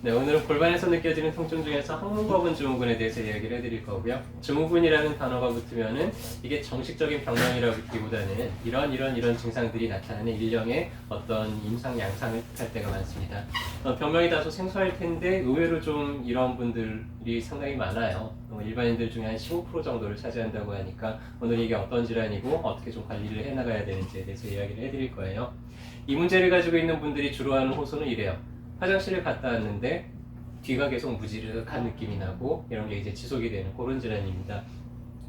네, 오늘은 골반에서 느껴지는 통증 중에서 항문거근 증후군에 대해서 이야기를 해드릴 거고요. 증후군이라는 단어가 붙으면은 이게 정식적인 병명이라기보다는 이런 증상들이 나타나는 일련의 어떤 임상 양상을 뜻할 때가 많습니다. 병명이 다소 생소할 텐데 의외로 좀 이런 분들이 상당히 많아요. 일반인들 중에 한 15% 정도를 차지한다고 하니까 오늘 이게 어떤 질환이고 어떻게 좀 관리를 해나가야 되는지에 대해서 이야기를 해드릴 거예요. 이 문제를 가지고 있는 분들이 주로 하는 호소는 이래요. 화장실을 갔다 왔는데 뒤가 계속 무지르한 느낌이 나고 이런 게 이제 지속이 되는 그런 질환입니다.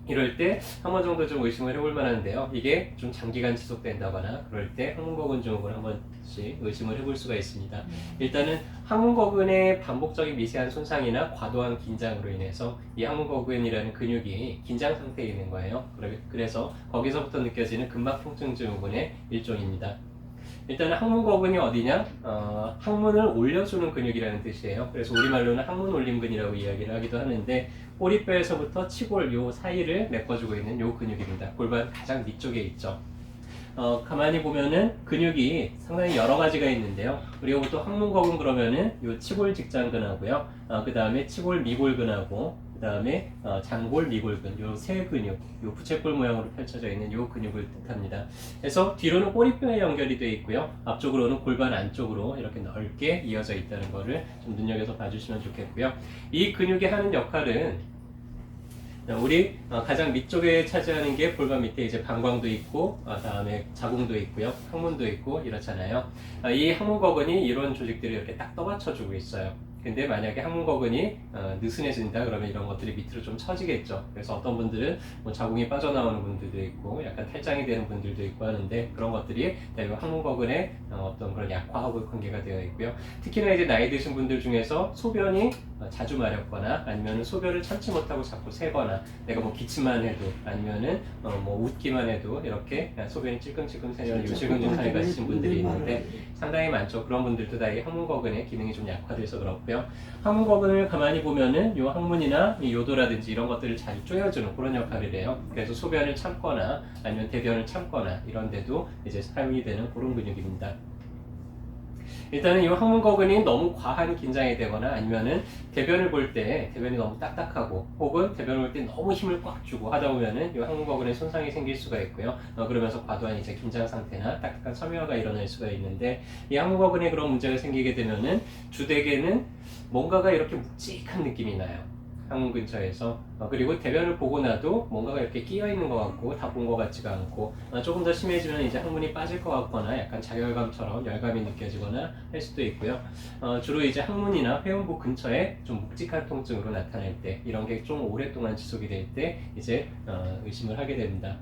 이럴 때 한 번 정도 좀 의심을 해볼 만한데요. 이게 좀 장기간 지속된다거나 그럴 때 항문거근 증후군 한 번씩 의심을 해볼 수가 있습니다. 일단은 항문거근의 반복적인 미세한 손상이나 과도한 긴장으로 인해서 이 항문거근이라는 근육이 긴장 상태에 있는 거예요. 그래서 거기서부터 느껴지는 근막 통증 증후군의 일종입니다. 일단 항문거근이 어디냐? 항문을 올려주는 근육이라는 뜻이에요. 그래서 우리말로는 항문올림근이라고 이야기를 하기도 하는데 꼬리뼈에서부터 치골 요 사이를 메꿔주고 있는 요 근육입니다. 골반 가장 밑쪽에 있죠. 가만히 보면은 근육이 상당히 여러 가지가 있는데요. 우리가 보통 항문거근 그러면은 요 치골 직장근하고요. 그 다음에 치골 미골근하고 그 다음에 장골 미골근 요 세 근육, 요 부채꼴 모양으로 펼쳐져 있는 요 근육을 뜻합니다. 그래서 뒤로는 꼬리뼈에 연결이 되어 있고요. 앞쪽으로는 골반 안쪽으로 이렇게 넓게 이어져 있다는 거를 좀 눈여겨서 봐주시면 좋겠고요. 이 근육이 하는 역할은 우리 가장 밑쪽에 차지하는 게 골반 밑에 이제 방광도 있고 다음에 자궁도 있고요, 항문도 있고 이렇잖아요. 이 항문거근이 이런 조직들을 이렇게 딱 떠받쳐주고 있어요. 근데 만약에 항문거근이 느슨해진다 그러면 이런 것들이 밑으로 좀 처지겠죠. 그래서 어떤 분들은 뭐 자궁이 빠져나오는 분들도 있고 약간 탈장이 되는 분들도 있고 하는데 그런 것들이 항문거근의 어떤 그런 약화하고 관계가 되어 있고요. 특히나 이제 나이 드신 분들 중에서 소변이 자주 마렵거나 아니면 소변을 참지 못하고 자꾸 새거나 내가 뭐 기침만 해도 아니면은 뭐 웃기만 해도 이렇게 소변이 찔끔찔끔 새는 요실금 증상을 가지신 분들이 있는데 상당히 많죠. 그런 분들도 다 이 항문거근의 기능이 좀 약화돼서 그렇고요. 항문거근을 가만히 보면은 요 항문이나 이 요도라든지 이런 것들을 잘 조여주는 그런 역할을 해요. 그래서 소변을 참거나 아니면 대변을 참거나 이런 데도 이제 사용이 되는 그런 근육입니다. 일단은 이 항문거근이 너무 과한 긴장이 되거나 아니면은 대변을 볼 때 대변이 너무 딱딱하고 혹은 대변을 볼 때 너무 힘을 꽉 주고 하다 보면은 이 항문거근에 손상이 생길 수가 있고요. 그러면서 과도한 이제 긴장 상태나 딱딱한 섬유화가 일어날 수가 있는데 이 항문거근에 그런 문제가 생기게 되면은 주되게는 뭔가가 이렇게 묵직한 느낌이 나요. 항문 근처에서 그리고 대변을 보고 나도 뭔가가 이렇게 끼어 있는 것 같고 다 본 것 같지가 않고 조금 더 심해지면 이제 항문이 빠질 것 같거나 약간 자결감처럼 열감이 느껴지거나 할 수도 있고요. 주로 이제 항문이나 회음부 근처에 좀 묵직한 통증으로 나타날 때 이런 게 좀 오랫동안 지속이 될 때 이제 의심을 하게 됩니다.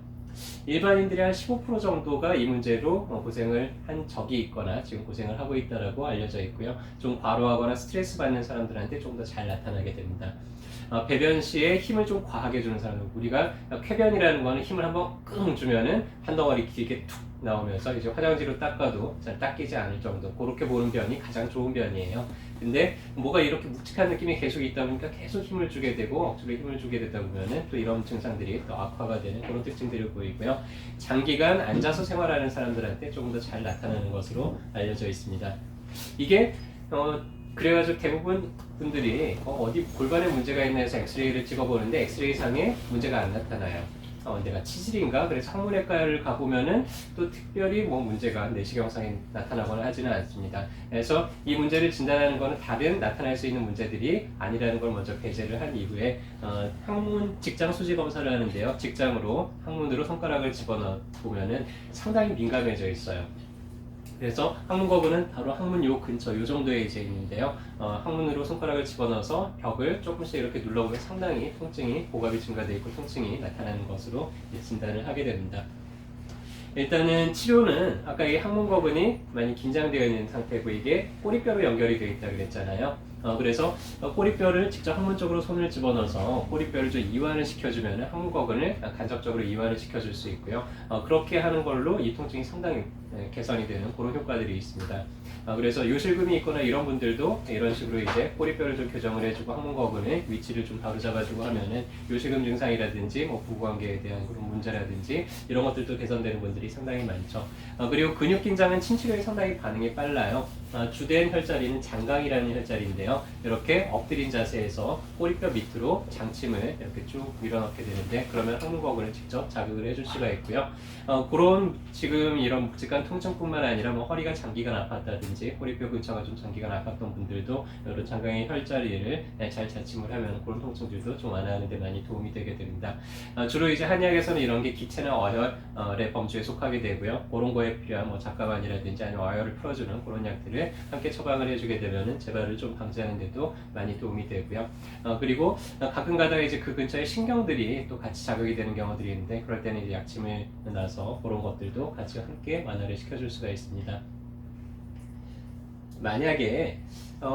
일반인들이 한 15% 정도가 이 문제로 고생을 한 적이 있거나 지금 고생을 하고 있다고 알려져 있고요. 좀 과로하거나 스트레스 받는 사람들한테 좀 더 잘 나타나게 됩니다. 배변 시에 힘을 좀 과하게 주는 사람들, 우리가 쾌변이라는 거는 힘을 한번 끙 주면은 한 덩어리 길게 툭 나오면서 이제 화장지로 닦아도 잘 닦이지 않을 정도, 그렇게 보는 변이 가장 좋은 변이에요. 근데 뭐가 이렇게 묵직한 느낌이 계속 있다 보니까 계속 힘을 주게 되고 억지로 힘을 주게 되다 보면은 또 이런 증상들이 더 악화가 되는 그런 특징들을 보이고요. 장기간 앉아서 생활하는 사람들한테 조금 더 잘 나타나는 것으로 알려져 있습니다. 이게 그래가지고 대부분 분들이 어디 골반에 문제가 있나 해서 엑스레이를 찍어보는데 엑스레이 상에 문제가 안 나타나요. 내가 치질인가? 그래서 항문외과를 가보면은 또 특별히 뭐 문제가 내시경상에 나타나거나 하지는 않습니다. 그래서 이 문제를 진단하는 것은 다른 나타날 수 있는 문제들이 아니라는 걸 먼저 배제를 한 이후에 항문 직장 수지 검사를 하는데요. 직장으로 항문으로 손가락을 집어넣어 보면은 상당히 민감해져 있어요. 그래서 항문거근은 바로 항문 요 근처 요 정도에 이제 있는데요. 항문으로 손가락을 집어넣어서 벽을 조금씩 이렇게 눌러보면 상당히 통증이 고갑이 증가되어 있고 통증이 나타나는 것으로 진단을 하게 됩니다. 일단은 치료는 아까 이 항문거근이 많이 긴장되어 있는 상태고 이게 꼬리뼈로 연결이 되어 있다고 그랬잖아요. 그래서 꼬리뼈를 직접 항문 쪽으로 손을 집어넣어서 꼬리뼈를 좀 이완을 시켜주면 항문거근을 간접적으로 이완을 시켜줄 수 있고요. 그렇게 하는 걸로 이 통증이 상당히 개선이 되는 그런 효과들이 있습니다. 그래서 요실금이 있거나 이런 분들도 이런 식으로 이제 꼬리뼈를 좀 교정을 해주고 항문거근의 위치를 좀 바로 잡아주고 하면은 요실금 증상이라든지 뭐 부부관계에 대한 그런 문제라든지 이런 것들도 개선되는 분들이 상당히 많죠. 그리고 근육 긴장은 침치료에 상당히 반응이 빨라요. 주된 혈자리는 장강이라는 혈자리인데요. 이렇게 엎드린 자세에서 꼬리뼈 밑으로 장침을 이렇게 쭉 밀어넣게 되는데, 그러면 항문거근을 직접 자극을 해줄 수가 있고요. 그런 지금 이런 묵직한 통증뿐만 아니라 뭐 허리가 장기간 아팠다든지 꼬리뼈 근처가 좀 장기간 아팠던 분들도 이런 장강의 혈자리를 잘 자침을 하면 그런 통증들도 좀 완화하는 데 많이 도움이 되게 됩니다. 주로 이제 한의학에서는 이런 게 기체나 어혈의 범주에 속하게 되고요. 그런 거에 필요한 뭐 작가반이라든지 아니면 어혈을 풀어주는 그런 약들을 함께 처방을 해주게 되면은 재발을 좀 방지하는 데도 많이 도움이 되고요. 그리고 가끔 가다가 이제 그 근처에 신경들이 또 같이 자극이 되는 경우들이 있는데, 그럴 때는 이제 약침을 놔서 그런 것들도 같이 함께 완화를 시켜줄 수가 있습니다. 만약에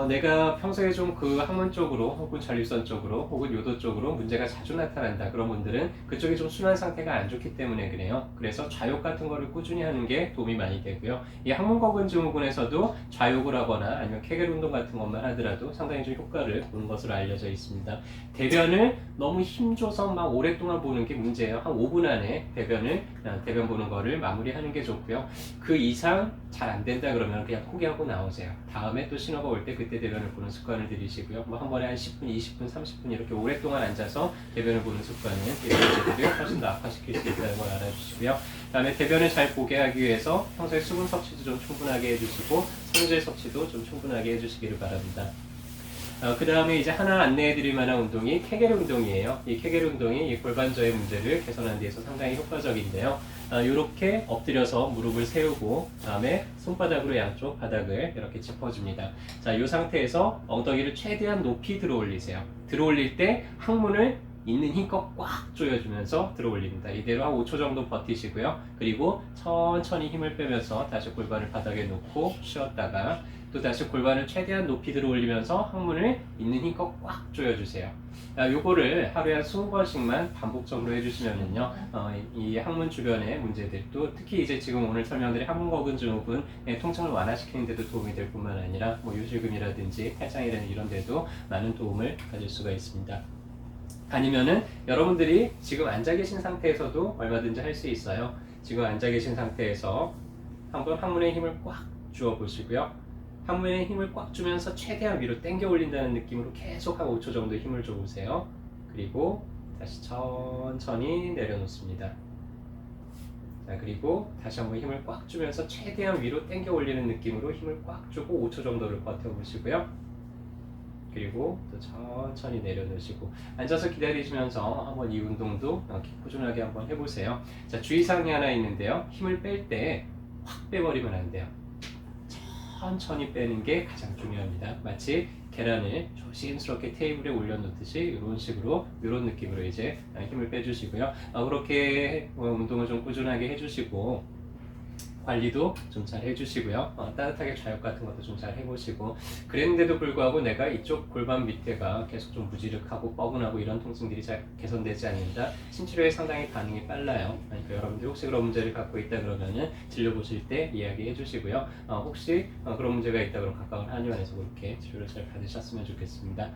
내가 평소에 좀 그 항문 쪽으로 혹은 전립선 쪽으로 혹은 요도 쪽으로 문제가 자주 나타난다, 그런 분들은 그쪽이 좀 순환 상태가 안 좋기 때문에 그래요. 그래서 좌욕 같은 거를 꾸준히 하는 게 도움이 많이 되고요. 이 항문거근 증후군에서도 좌욕을 하거나 아니면 케겔 운동 같은 것만 하더라도 상당히 좀 효과를 보는 것으로 알려져 있습니다. 대변을 너무 힘줘서 막 오랫동안 보는 게 문제예요. 한 5분 안에 대변 보는 거를 마무리하는 게 좋고요. 그 이상 잘 안 된다 그러면 그냥 포기하고 나오세요. 다음에 또 신호가 올 때 그때 대변을 보는 습관을 들이시고요. 뭐 한 번에 한 10분, 20분, 30분 이렇게 오랫동안 앉아서 대변을 보는 습관은 이런 문제들을 훨씬 더 악화시킬 수 있다는 걸 알아주시고요. 그 다음에 대변을 잘 보게 하기 위해서 평소에 수분 섭취도 좀 충분하게 해주시고 섬유질 섭취도 좀 충분하게 해주시기를 바랍니다. 그 다음에 이제 하나 안내해 드릴 만한 운동이 케겔 운동이에요. 이 케겔 운동이 이 골반저의 문제를 개선하는 데서 상당히 효과적인데요. 이렇게 엎드려서 무릎을 세우고, 다음에 손바닥으로 양쪽 바닥을 이렇게 짚어줍니다. 자, 이 상태에서 엉덩이를 최대한 높이 들어 올리세요. 들어 올릴 때 항문을 있는 힘껏 꽉 조여주면서 들어 올립니다. 이대로 한 5초 정도 버티시고요. 그리고 천천히 힘을 빼면서 다시 골반을 바닥에 놓고 쉬었다가 또 다시 골반을 최대한 높이 들어 올리면서 항문을 있는 힘껏 꽉 조여주세요. 요거를 하루에 한 20번씩만 반복적으로 해주시면은요, 이 항문 주변의 문제들도, 특히 이제 지금 오늘 설명드린 항문거근 증후군의 통증을 완화시키는 데도 도움이 될 뿐만 아니라 뭐 요실금이라든지 팔장이라는 이런 데도 많은 도움을 가질 수가 있습니다. 아니면은 여러분들이 지금 앉아 계신 상태에서도 얼마든지 할 수 있어요. 지금 앉아 계신 상태에서 한번 항문에 힘을 꽉 주어 보시고요. 항문에 힘을 꽉 주면서 최대한 위로 당겨 올린다는 느낌으로 계속 한 5초 정도 힘을 줘 보세요. 그리고 다시 천천히 내려놓습니다. 자, 그리고 다시 한번 힘을 꽉 주면서 최대한 위로 당겨 올리는 느낌으로 힘을 꽉 주고 5초 정도를 버텨 보시고요. 그리고 또 천천히 내려놓으시고 앉아서 기다리시면서 한번 이 운동도 꾸준하게 한번 해보세요. 자, 주의사항이 하나 있는데요. 힘을 뺄 때 확 빼버리면 안 돼요. 천천히 빼는 게 가장 중요합니다. 마치 계란을 조심스럽게 테이블에 올려놓듯이 이런 식으로, 이런 느낌으로 이제 힘을 빼주시고요. 그렇게 운동을 좀 꾸준하게 해주시고 관리도 좀 잘 해주시고요. 따뜻하게 좌욕 같은 것도 좀 잘 해보시고, 그랬는데도 불구하고 내가 이쪽 골반 밑에가 계속 좀 무지력하고 뻐근하고 이런 통증들이 잘 개선되지 않는다, 신치료에 상당히 반응이 빨라요. 그러니까 여러분들이 혹시 그런 문제를 갖고 있다 그러면은 진료보실 때 이야기해 주시고요. 혹시 그런 문제가 있다 그러면 가까운 한의원에서 그렇게 치료를 잘 받으셨으면 좋겠습니다.